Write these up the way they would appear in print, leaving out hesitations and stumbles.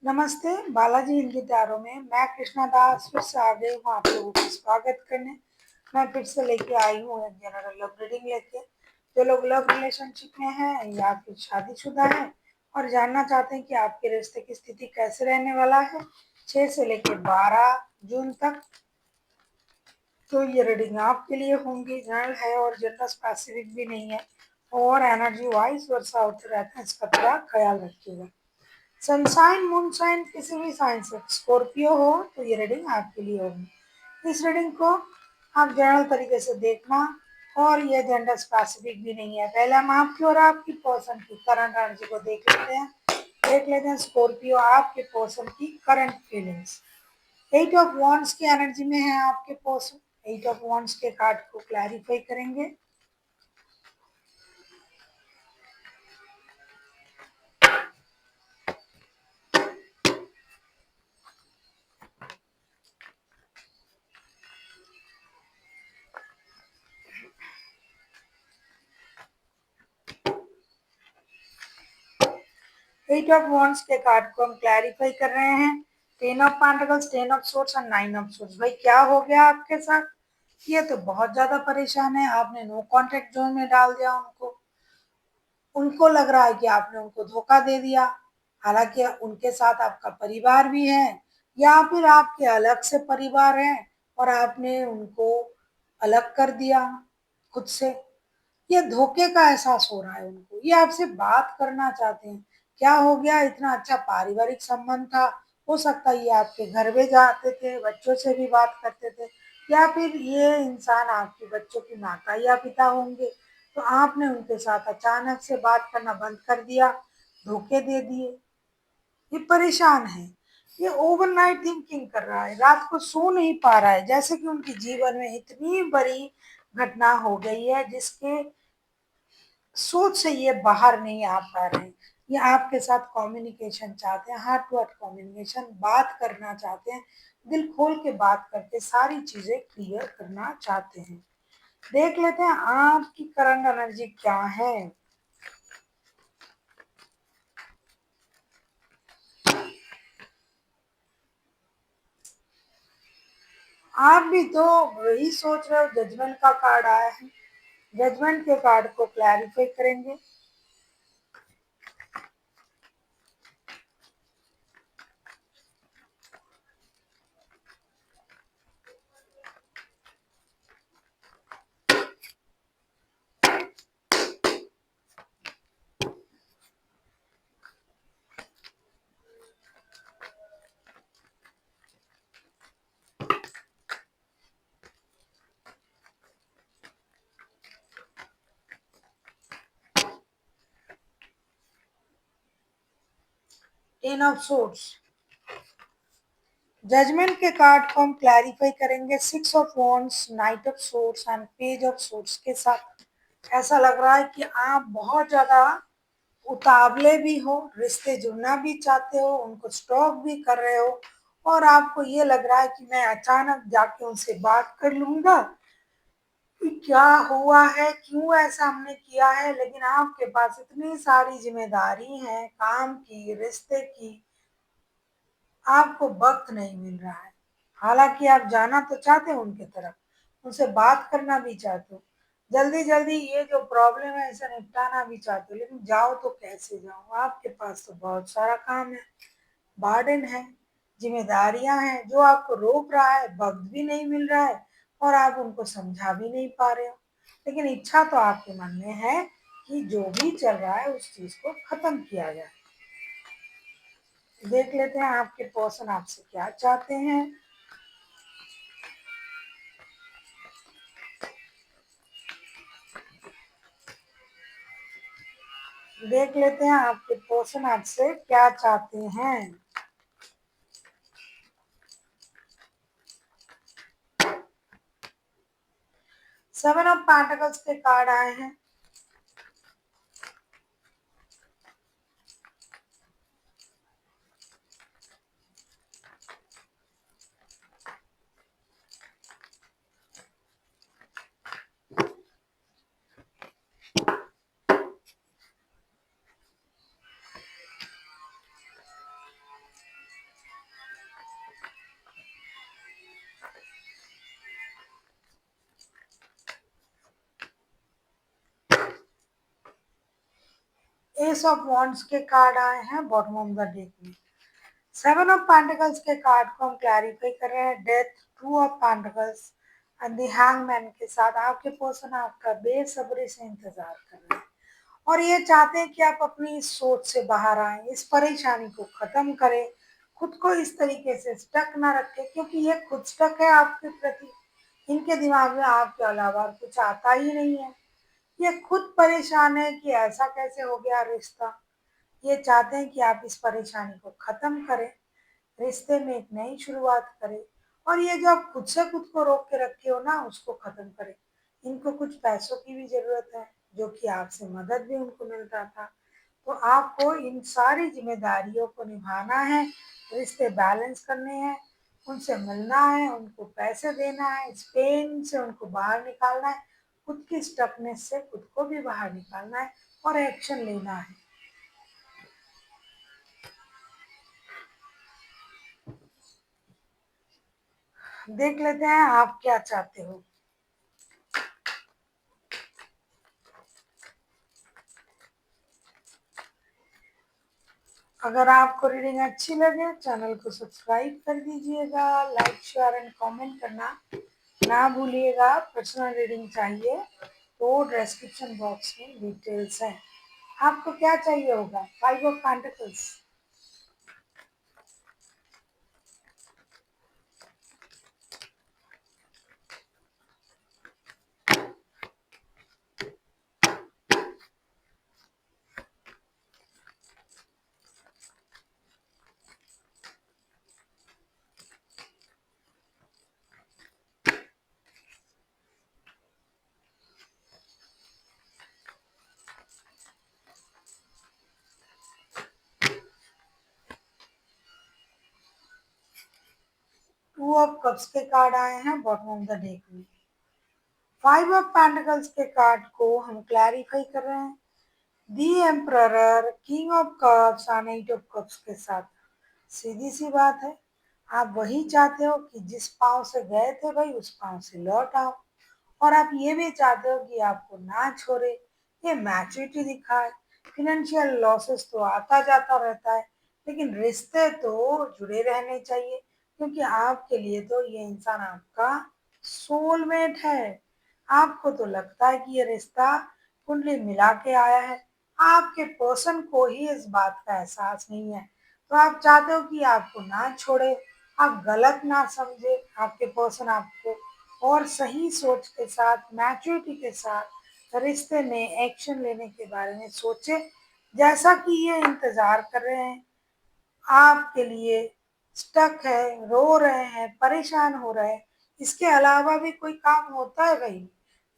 नमस्ते, बालाजी हिंदी तारों में मैं कृष्णा दास फिर से आ गई हूँ आप लोगों का स्वागत करने। मैं फिर से लेके आई हूँ एक जनरल लव रीडिंग लेके। जो लोग लव रिलेशनशिप में हैं या फिर शादीशुदा हैं और जानना चाहते हैं कि आपके रिश्ते की स्थिति कैसे रहने वाला है 6 से लेकर 12 जून तक, तो ये रीडिंग आपके लिए होंगी। जनरल है और जनरल स्पेसिफिक भी नहीं है और एनर्जी वाइज वर्षा होते रहते हैं, इसका थोड़ा ख्याल रखिएगा। सनशाइन मूनशाइन किसी भी साइन से स्कॉर्पियो हो तो ये रीडिंग आपके लिए होगी। इस रीडिंग को आप जनरल तरीके से देखना और ये जेंडर स्पेसिफिक भी नहीं है। पहले हम आपकी और आपकी पर्सन की करंट एनर्जी को देख लेते हैं स्कॉर्पियो आपके पर्सन की करंट फीलिंग्स। 8 ऑफ वॉन्ड्स की एनर्जी में है आपके पर्सन। 8 ऑफ वॉन्ड्स के कार्ड को क्लैरिफाई करेंगे। 8 ऑफ वॉन्ड्स के कार्ड को हम क्लैरिफाई कर रहे हैं। 10 ऑफ पेंटिकल्स, 10 ऑफ सोर्ड्स और 9 ऑफ सोर्ड्स। भाई क्या हो गया आपके साथ? ये तो बहुत ज्यादा परेशान है, आपने नो कॉन्टेक्ट जोन में डाल दिया उनको। उनको लग रहा है कि आपने उनको धोखा दे दिया, हालांकि उनके साथ आपका परिवार भी है या फिर आपके अलग से परिवार है और आपने उनको अलग कर दिया खुद से। ये धोखे का एहसास हो रहा है उनको। ये आपसे बात करना चाहते हैं। क्या हो गया? इतना अच्छा पारिवारिक संबंध था, हो सकता है ये आपके घर में जाते थे, बच्चों से भी बात करते थे, या फिर ये इंसान आपके बच्चों की माता या पिता होंगे। तो आपने उनके साथ अचानक से बात करना बंद कर दिया, धोखे दे दिए। ये परेशान है, ये ओवरनाइट थिंकिंग कर रहा है, रात को सो नहीं पा रहा है, जैसे कि उनके जीवन में इतनी बड़ी घटना हो गई है जिसके सोच से ये बाहर नहीं आ पा रहे हैं। ये आपके साथ कम्युनिकेशन चाहते हैं, हार्ट टू हार्ट कम्युनिकेशन, बात करना चाहते हैं, दिल खोल के बात करके सारी चीजें क्लियर करना चाहते हैं। देख लेते हैं आपकी करंट एनर्जी क्या है। आप भी तो वही सोच रहे हो, जजमेंट का कार्ड आया है। जजमेंट के कार्ड को क्लैरिफाई करेंगे। 10 ऑफ सोर्ड्स। जजमेंट के कार्ड को हम क्लैरिफाई करेंगे 6 of wands, night of swords and page of swords के साथ। ऐसा लग रहा है कि आप बहुत ज्यादा उतावले भी हो, रिश्ते जुड़ना भी चाहते हो, उनको स्टॉक भी कर रहे हो और आपको ये लग रहा है कि मैं अचानक जाके उनसे बात कर लूंगा कि क्या हुआ है, क्यों ऐसा हमने किया है। लेकिन आपके पास इतनी सारी जिम्मेदारी है, काम की, रिश्ते की, आपको वक्त नहीं मिल रहा है। हालांकि आप जाना तो चाहते हो उनकी तरफ, उनसे बात करना भी चाहते हो, जल्दी जल्दी ये जो प्रॉब्लम है इसे निपटाना भी चाहते हो, लेकिन जाओ तो कैसे जाओ? आपके पास तो बहुत सारा काम है, बर्डन है, जिम्मेदारियां हैं जो आपको रोक रहा है, वक्त भी नहीं मिल रहा है और आप उनको समझा भी नहीं पा रहे हो। लेकिन इच्छा तो आपके मन में है कि जो भी चल रहा है उस चीज को खत्म किया जाए। देख लेते हैं आपके पर्सन आपसे क्या चाहते हैं। देख लेते हैं आपके पर्सन आपसे क्या चाहते हैं। 7 ऑफ पेंटिकल्स के कार्ड आए हैं। एस ऑफ वॉन्ड्स के कार्ड आए हैं बॉटम ऑफ द डेक में। सेवन ऑफ पेंटिकल्स के कार्ड को हम क्लैरिफाई कर रहे हैं, death, two of pentacles and the hangman के साथ आपके पर्सन आपका बेसब्री से इंतजार कर रहे हैं और ये चाहते हैं कि आप अपनी इस सोच से बाहर आए, इस परेशानी को खत्म करें, खुद को इस तरीके से स्टक ना रखें क्योंकि ये खुद स्टक है आपके प्रति। इनके दिमाग में आपके अलावा कुछ आता ही नहीं है। ये खुद परेशान है कि ऐसा कैसे हो गया रिश्ता। ये चाहते हैं कि आप इस परेशानी को खत्म करें, रिश्ते में एक नई शुरुआत करें और ये जो आप खुद को रोक के रखे हो ना उसको खत्म करें। इनको कुछ पैसों की भी जरूरत है जो कि आपसे मदद भी उनको मिल रहा था, तो आपको इन सारी जिम्मेदारियों को निभाना है, रिश्ते बैलेंस करने हैं, उनसे मिलना है, उनको पैसे देना है, इस पेन से उनको बाहर निकालना है, खुद की स्टकनेस से खुद को भी बाहर निकालना है और एक्शन लेना है। देख लेते हैं आप क्या चाहते हो। अगर आपको रीडिंग अच्छी लगे चैनल को सब्सक्राइब कर दीजिएगा, लाइक शेयर एंड कमेंट करना ना भूलिएगा। पर्सनल रीडिंग चाहिए तो डिस्क्रिप्शन बॉक्स में डिटेल्स है। आपको क्या चाहिए होगा? Five of pentacles. Two of cups के कार्ड आए हैं बॉटम ऑफ द डेक में। फाइव ऑफ पेंटिकल्स के कार्ड को हम क्लैरिफाई कर रहे हैं, दी एम्परर, किंग ऑफ कप्स और नाइट ऑफ कप्स के साथ। सीधी सी बात है, आप वही चाहते हो कि जिस पाँव से गए थे भाई उस पाँव से लौट आओ और आप ये भी चाहते हो कि आपको ना छोड़े। ये मैच्योरिटी दिखा है। फिनेंशियल लॉसेस तो आता जाता रहता है लेकिन रिश्ते तो जुड़े रहने चाहिए क्योंकि आपके लिए तो ये इंसान आपका सोलमेट है। आपको तो लगता है कि ये रिश्ता कुंडली मिला के आया है, आपके पर्सन को ही इस बात का एहसास नहीं है, तो आप चाहते हो कि आपको ना छोड़े, आप गलत ना समझे आपके पर्सन आपको, और सही सोच के साथ मैच्योरिटी के साथ रिश्ते में एक्शन लेने के बारे में सोचे जैसा कि ये इंतजार कर रहे हैं आपके लिए। स्टक है, रो रहे हैं, परेशान हो रहे हैं, इसके अलावा भी कोई काम होता है भाई?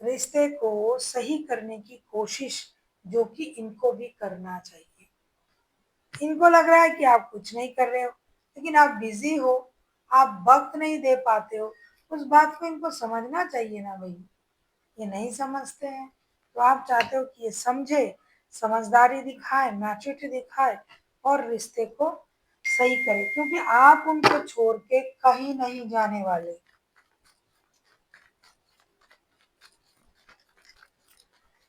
रिश्ते को सही करने की कोशिश जो कि इनको भी करना चाहिए। इनको लग रहा है कि आप कुछ नहीं कर रहे हो लेकिन आप बिजी हो, आप वक्त नहीं दे पाते हो, उस बात को इनको समझना चाहिए ना भाई। ये नहीं समझते हैं, तो आप चाहते हो कि ये समझे, समझदारी दिखाए, मैच्योरिटी दिखाए और रिश्ते को सही करे क्योंकि आप उनको छोड़ के कहीं नहीं जाने वाले।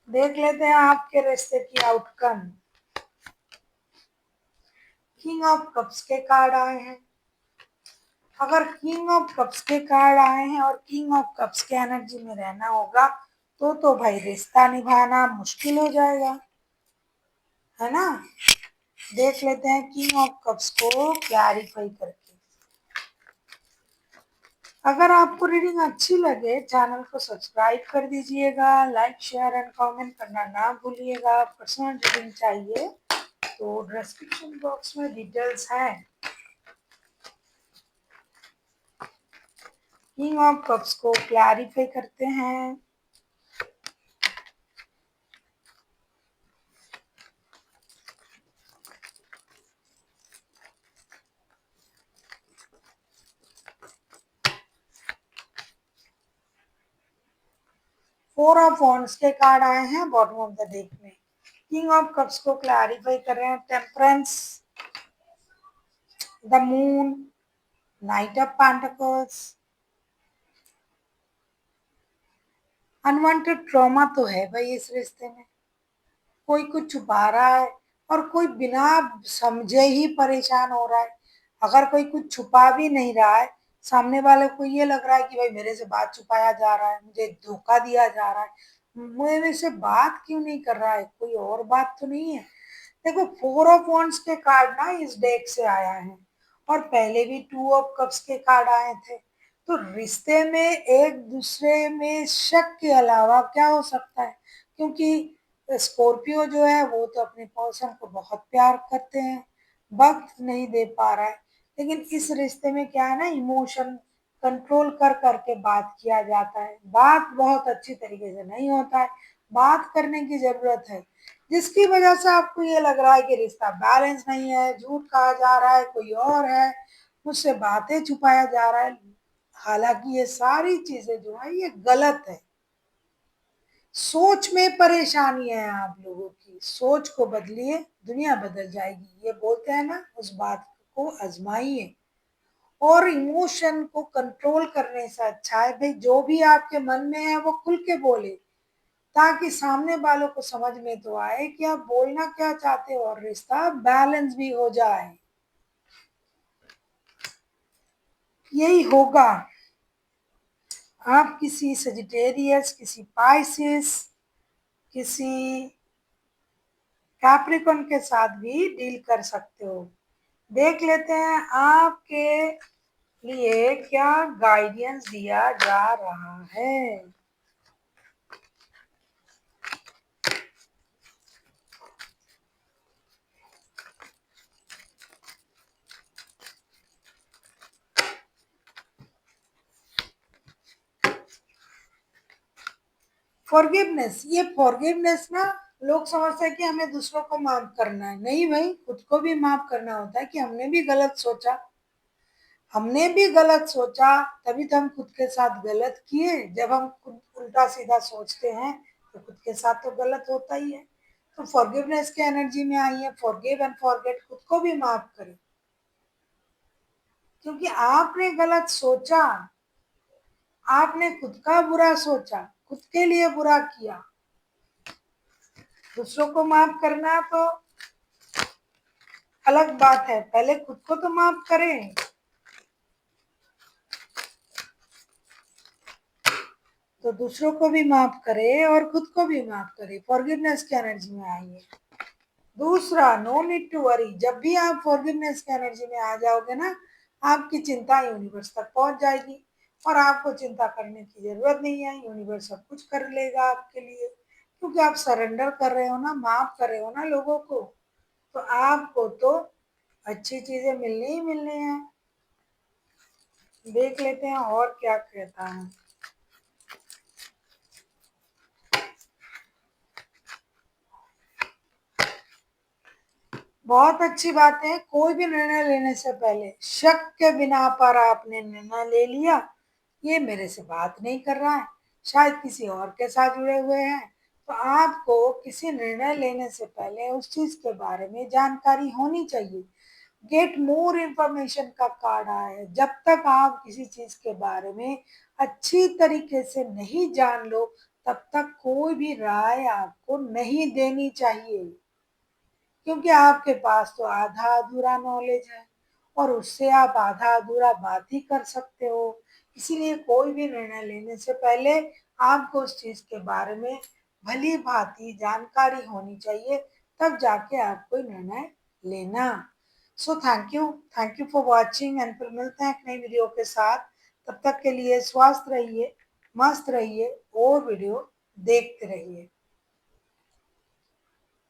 देख लेते हैं आपके रिश्ते की आउटकम। किंग ऑफ कप्स के कार्ड आए हैं। अगर किंग ऑफ कप्स के कार्ड आए हैं और किंग ऑफ कप्स के एनर्जी में रहना होगा तो भाई रिश्ता निभाना मुश्किल हो जाएगा, है ना। देख लेते हैं किंग ऑफ कप्स को क्लैरिफाई करके। अगर आपको रीडिंग अच्छी लगे चैनल को सब्सक्राइब कर दीजिएगा, लाइक शेयर एंड कमेंट करना ना भूलिएगा। पर्सनल रीडिंग चाहिए तो डिस्क्रिप्शन बॉक्स में डिटेल्स है। किंग ऑफ कप्स को क्लैरिफाई करते हैं। फोर ऑफ वॉन्ड्स के कार्ड आए हैं बॉटम ऑफ द डेक में। किंग ऑफ कप्स को क्लैरिफाई कर रहे हैं, temperance, the moon, night of pentacles. Unwanted trauma तो है भाई इस रिश्ते में, कोई कुछ छुपा रहा है, और कोई बिना समझे ही परेशान हो रहा है। अगर कोई कुछ छुपा भी नहीं रहा है, सामने वाले को ये लग रहा है कि भाई मेरे से बात छुपाया जा रहा है, मुझे धोखा दिया जा रहा है, मेरे से बात क्यों नहीं कर रहा है, कोई और बात तो नहीं है। देखो, 4 ऑफ वॉन्ड्स के कार्ड ना इस डेक से आया है, और पहले भी 2 ऑफ कप्स के कार्ड आए थे। तो रिश्ते में एक दूसरे में शक के अलावा क्या हो सकता है? क्योंकि स्कॉर्पियो जो है वो तो अपने पर्सन को बहुत प्यार करते हैं, वक्त नहीं दे पा रहा है। लेकिन इस रिश्ते में क्या है ना, इमोशन कंट्रोल कर करके बात किया जाता है, बात बहुत अच्छी तरीके से नहीं होता है, बात करने की जरूरत है, जिसकी वजह से आपको ये लग रहा है कि रिश्ता बैलेंस नहीं है, झूठ कहा जा रहा है, कोई और है, मुझसे बातें छुपाया जा रहा है। हालांकि ये सारी चीजें जो है ये गलत है। सोच में परेशानी है, आप लोगों की सोच को बदलिए, दुनिया बदल जाएगी। ये बोलते हैं ना, उस बात को आजमाइए। और इमोशन को कंट्रोल करने से अच्छा है भाई, जो भी आपके मन में है वो खुल के बोले, ताकि सामने वालों को समझ में तो आए कि आप बोलना क्या चाहते हो, और रिश्ता बैलेंस भी हो जाए। यही होगा। आप किसी सजिटेरियस, किसी पाइसिस, किसी कैप्रिकॉन के साथ भी डील कर सकते हो। देख लेते हैं आपके लिए क्या गाइडेंस दिया जा रहा है। फॉरगिवनेस, ये फॉरगिवनेस ना, लोग समझते हैं कि हमें दूसरों को माफ करना है। नहीं भाई, खुद को भी माफ करना होता है कि हमने भी गलत सोचा, हमने भी गलत सोचा, तभी तो हम खुद के साथ गलत किए। जब हम खुद उल्टा सीधा सोचते हैं तो खुद के साथ तो गलत होता ही है। तो फॉरगिवनेस के एनर्जी में आई है, फॉरगिव एंड फॉरगेट, खुद को भी माफ करें, क्योंकि आपने गलत सोचा, आपने खुद का बुरा सोचा, खुद के लिए बुरा किया। दूसरों को माफ करना तो अलग बात है, पहले खुद को तो माफ करें। तो दूसरों को भी माफ करे और खुद को भी माफ करे, फॉरगिवनेस की एनर्जी में आइए। दूसरा, नो नीड टू वरी। जब भी आप फॉरगिवनेस की एनर्जी में आ जाओगे ना, आपकी चिंता यूनिवर्स तक पहुंच जाएगी, और आपको चिंता करने की जरूरत नहीं है, यूनिवर्स सब कुछ कर लेगा आपके लिए, क्योंकि आप सरेंडर कर रहे हो ना, माफ कर रहे हो ना लोगों को। तो आपको तो अच्छी चीजें मिलनी ही मिलनी है। देख लेते हैं और क्या कहता है। बहुत अच्छी बात है, कोई भी निर्णय लेने से पहले शक के बिना पर आपने निर्णय ले लिया, ये मेरे से बात नहीं कर रहा है, शायद किसी और के साथ जुड़े हुए हैं। तो आपको किसी निर्णय लेने से पहले उस चीज के बारे में जानकारी होनी चाहिए। गेट मोर इन्फॉर्मेशन का कार्ड आया है। जब तक आप किसी चीज के बारे में अच्छी तरीके से नहीं जान लो, तब तक कोई भी राय आपको नहीं देनी चाहिए, क्योंकि आपके पास तो आधा अधूरा नॉलेज है, और उससे आप आधा अधूरा बात ही कर सकते हो। इसीलिए कोई भी निर्णय लेने से पहले आपको उस चीज के बारे में भली भांति जानकारी होनी चाहिए, तब जाके आप कोई निर्णय लेना। So thank you for watching, and फिर मिलते हैं एक नई वीडियो के साथ। तब तक के लिए स्वस्थ रहिए, मस्त रहिए, और वीडियो देखते रहिए।